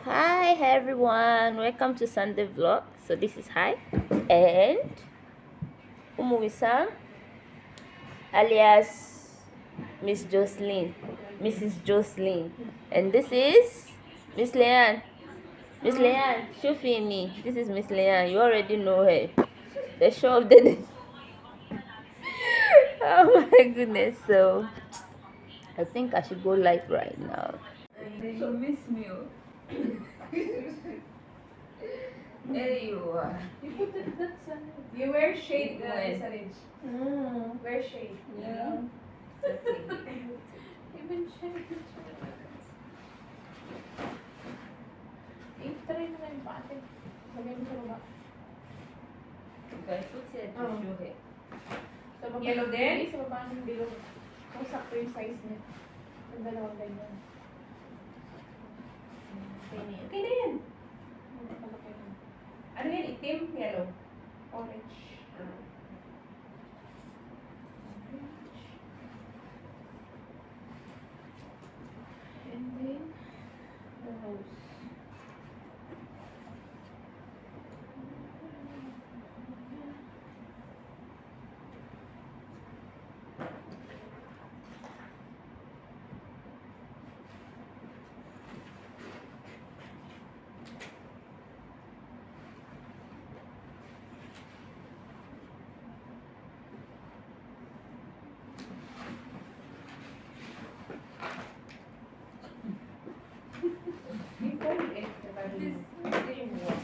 Hi everyone, welcome to Sunday vlog. So this is Hi and Umuwisam alias Mrs. Jocelyn, and this is Miss Leanne. Miss Leanne, Shufini. This is Miss Leanne. You already know her. The show of the day. Oh my goodness! So I think I should go live right now. You miss me, oh. There you are. You put it that side. You wear shade, When? Sarij. Wear shade. Yeah. Even shade. I-try mo na yung pate. Lagay mo sa baba. If I put here to Oh. show her. Sa baba. Yellow din? Sa baba ng bilog. Kung sakto yung size niya. Ang dalawang ganyan. Okay na yan. Ang palaki na. Ano yan? Itim? Yellow? Orange. And then, the rose. Ito yung extra value. Ito yung one.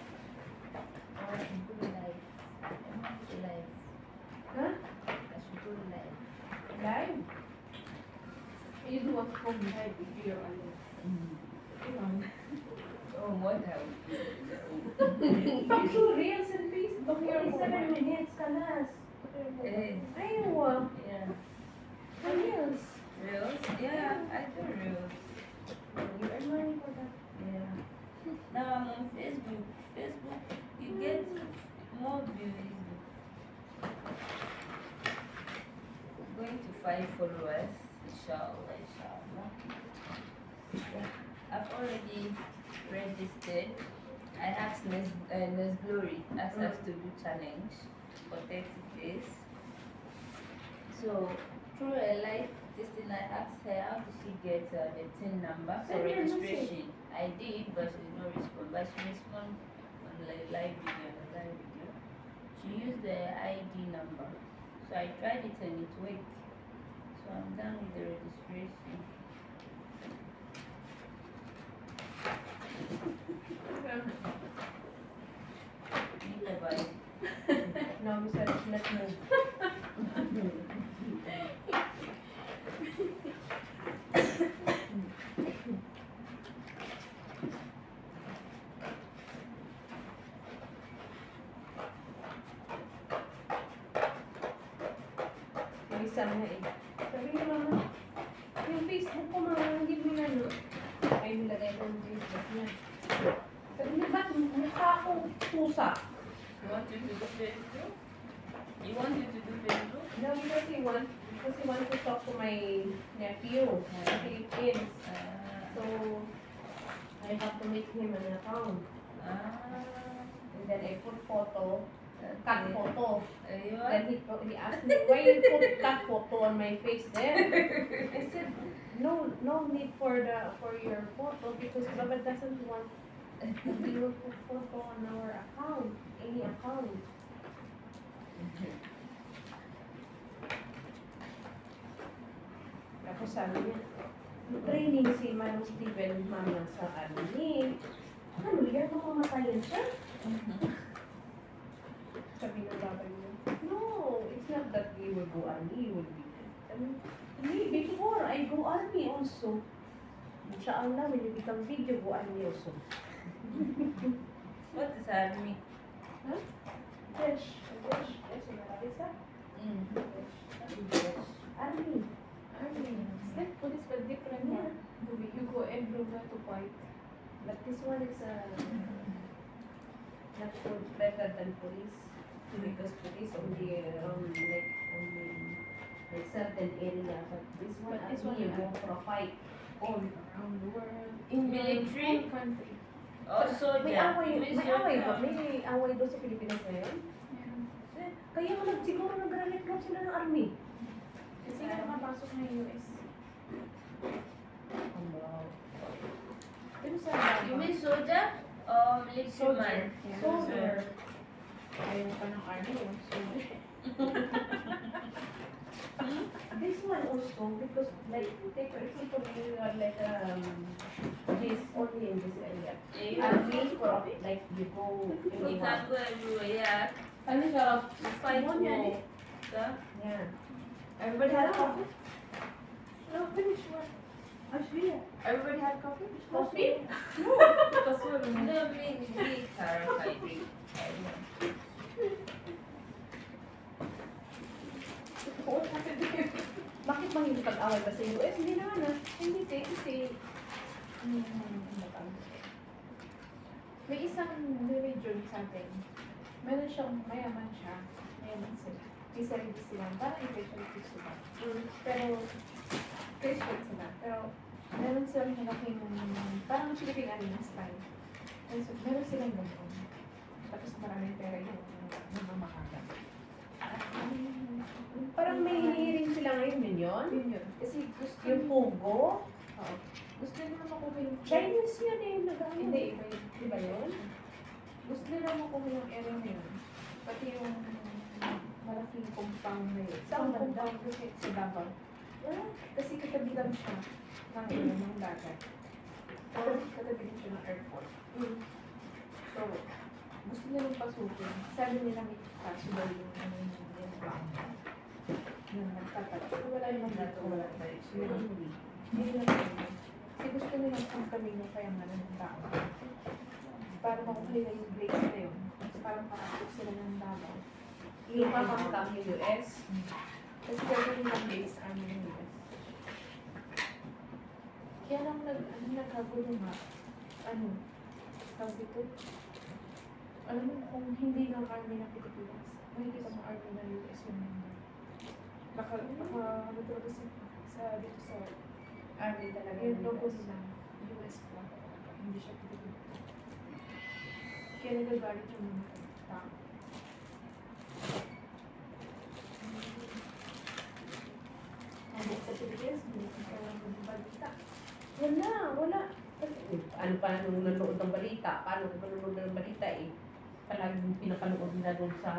I should do live. Live. Huh? I should do live. Live? You do what's called live if you're on Oh, what have Back to Reels and Facebook. You're 47 minutes ka na. Eh, Ayaw. yeah. Reels. Reels? Yeah, I do reels. You earn money for that. Yeah. Now I'm on Facebook. Facebook, you get more views. Going to 5 followers. Inshallah, inshallah. Yeah. I've already registered. I asked Miss Glory asked us to do challenge for 30 days. So through a live this thing, I asked her how did she get the TIN number for Send her a registration. I did, but she did not respond. But she responded on the live video. She used the ID number. So I tried it and it worked. So I'm done with the registration. Bye. No, we said let's move. Isa na eh. Sabi niya mama, yung Facebook ko mama, hindi mo na no. Ay, nilagay ko yung Facebook niya. Sabi niya, ba't mukha akong pusa? You want you to do Facebook? You want you to do Facebook? No, because he wants to talk to my nephew sa Philippines. So, I have to make him an account. And then I put photo, cut photo. Ayun. Then he asked me, why you put cut photo on my face there? I said, no need for your photo because Baba doesn't want we will put photo on our account, any account. Tapos sabi niya, training si Manong Steven mama sa ano ni, ano yan, mamamatayan siya? Sabi ng babay niya, no, it's not that we will go army, you will be dead. Me, before I go army also. Inshallah, when you become big, you go army also. What is army? Huh? Yes, yes, yes, in Arabisa. Army. Army. It's like police but different. Yeah. You go and Bruga to fight. But this one is not so better than police. Because police only like certain area. But this one, But this army, one, you go for a fight. All around the world. In military? Whole country. Oh, soldier. May away soldier. ba? May away doon sa Pilipinas ngayon? Yeah. Kaya siguro nag-record sila ng army. Kasi nga nakapasok ng US. Pero sa You mean soldier? Or military man? Yeah. Soldier. Ayaw pa ng army. Soldier. This one also, because like, take for example, you are like this only in this area. You Army for like you go can anywhere. go everywhere, yeah. Ano siya? You fight One yan war. Huh? Yeah. Everybody had coffee? No, finish one. Ashlia. Everybody had coffee? Coffee? Kasuro na. No, me, Tara, I drink. I know. Oo, kasi Bakit mahilig pag-away ba sa US? Hindi naman ah. hindi kasi may isang religion sa atin. Meron siyang mayaman siya. Mayaman sila. Isa-isa sila. Parang evangelist sila. Pero Christian sila. Pero meron silang malaking parang Philippine Arena style. And so, meron silang ganoon. Tapos maraming pera yung namamakaga. Parang may hinihiling sila ngayon yun. Yun yun. Kasi gusto Yung Pugo. Oo. Gusto nila makuha yung Chinese yun eh. Nag-ano. Hindi, iba yun. Diba yun? Gusto nila makuha yung area na yun. Pati yung malaking compound na yun. Saan Sa banda? compound kasi sa Davao. Ah, Kasi katabi lang siya ng dagat. Tapos katabi din siya ng airport. So, gusto nilang pasukin. Sabi nila may kaso daw yung yung nagtatala. So, wala yung dito, wala tayo. So, yun lang yun. Kasi gusto nilang kami yung kayamanan ng tao. Para makuha nila yung breaks na yun. Para makakasok sila ng Davao. ipapangkang yung US. Kasi gagawin nilang base army ng US. Kaya lang nagkagulo nga, tawag dito, alam mo kung hindi ng army ng Pilipinas, makikita mo army ng US yung number. Ano talaga dito sa Army talaga yung yung logo US. nila, US flag, hindi siya Pilipinas. Kaya nagagalit yung mga tao. Ang sa Pilipinas, hindi ko kailangan magbalita. Wala. Ano pa nung nanonood ng balita? Paano kung nanonood ng balita eh? Palaging pinapanood nila doon sa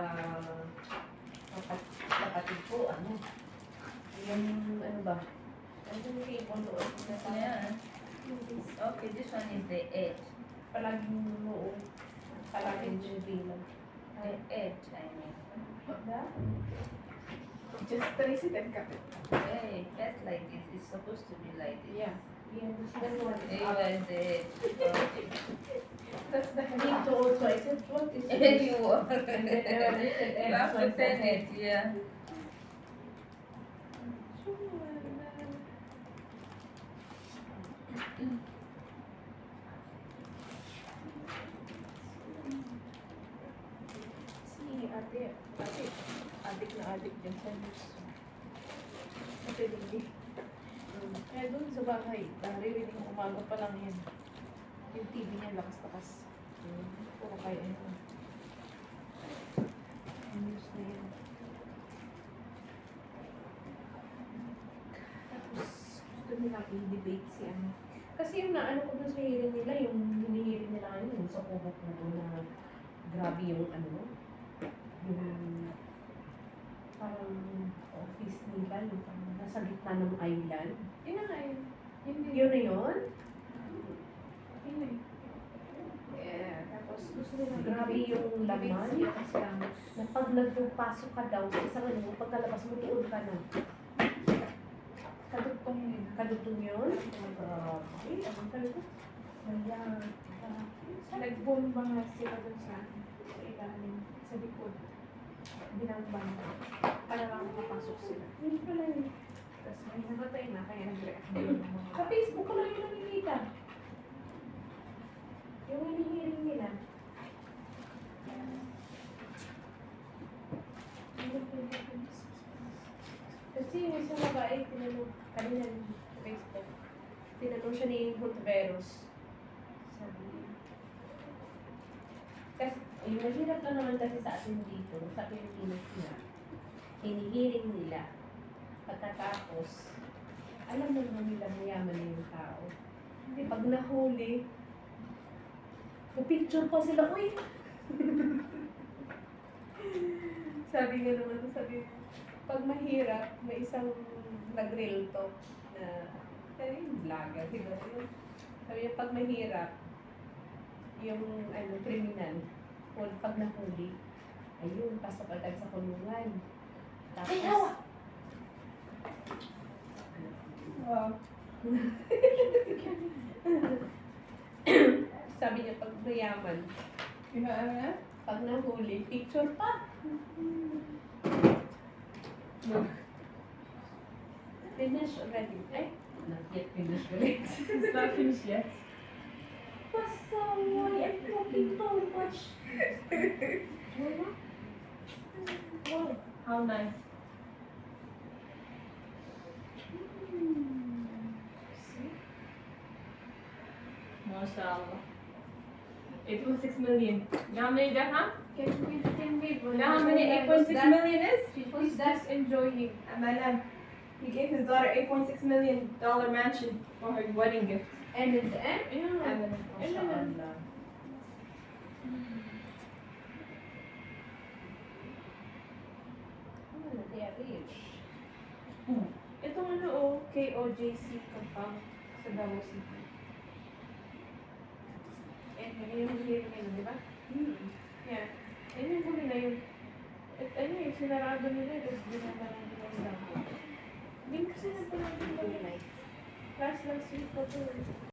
kapatid ko, yung ano ba? Ano yung pinapanood nila sa Yeah. Okay, this one is the edge. palaging noon, palaging bilang. The edge, I mean. Just president ka. Hey, that's like this. It's supposed to be like this. Yeah. Yan, that one is It up. was the edge. Okay. That's the I need to also, I said, what is And this? you walk. And then I said, You have to send it, yeah. Si adik na adik din sa news. Ate Lily. Kaya doon sa bahay, naririnig ng umaga pa lang yan. Yung TV niya lakas-lakas. Puro kaya yun. Yung news na yan. Tapos, gusto nilang i-debate si ano. Kasi yung naano ko dun sa hearing nila, yung hinihiring nila ngayon, yung sa kubo-kubo na grabe yung yung parang office nila, yung parang nasa gitna ng island. Yun na nga yun. Yun din. Yun na yun? Yun na yun. Yeah. Tapos, gusto nilang Grabe yung i-debate laman. si Ramos. Na pag nagpasok ka daw, isang ano, pagkalabas mo, tuod ka na. Kadugtong yun. Kadutong yun? Grabe, ano talaga? Kaya, Nagbomba nga sila dun sa ilalim, sa likod. Binambang. Para lang Yun pala yun. Tapos may namatay na, kaya nag-react. Sa Facebook ko lang yung nakikita. Yung hinihiling nila. Kasi yung isang babae, tinanong kanina sa Facebook. Tinanong siya ni Hontiveros. Sabi niya. Kasi, yung mahirap na naman kasi sa atin dito, sa Pilipinas na, hinihiling nila. Pagkatapos, alam mo naman nila mayaman na yung tao. Pag nahuli, picture pa sila, uy! Sabi nga naman, pag mahirap, may isang nag-real talk na, yung vlogger, siguro yun. Sabi niya, pag mahirap, yung kriminal, pag nahuli, ayun, pasok agad sa kulungan. Tapos, Ay, hawa! wow. Sabi niya, pag mayaman, pag nahuli, picture pa. Finish already. Ay, not yet finished ulit. It's not finished yet. Pasaway, I'm talking too much. Wow. How nice. See? MashaAllah. 8.6 million. You know how many dirham? Can we, You know how many 8.6 million is? Who's that enjoying? Amalan. He gave his daughter $8.6 million mansion for her wedding gift. And in the end, Amalan. MashaAllah. Oh, they are rich. Itong KOJC compound sa Davao City. Yung hearing na yun, di ba? Yeah. Yan yung huli na yun. At sinarado nila, tapos dinamaran nila yung Davao. Hindi kasi nagpapalagay nila. Last week pa to.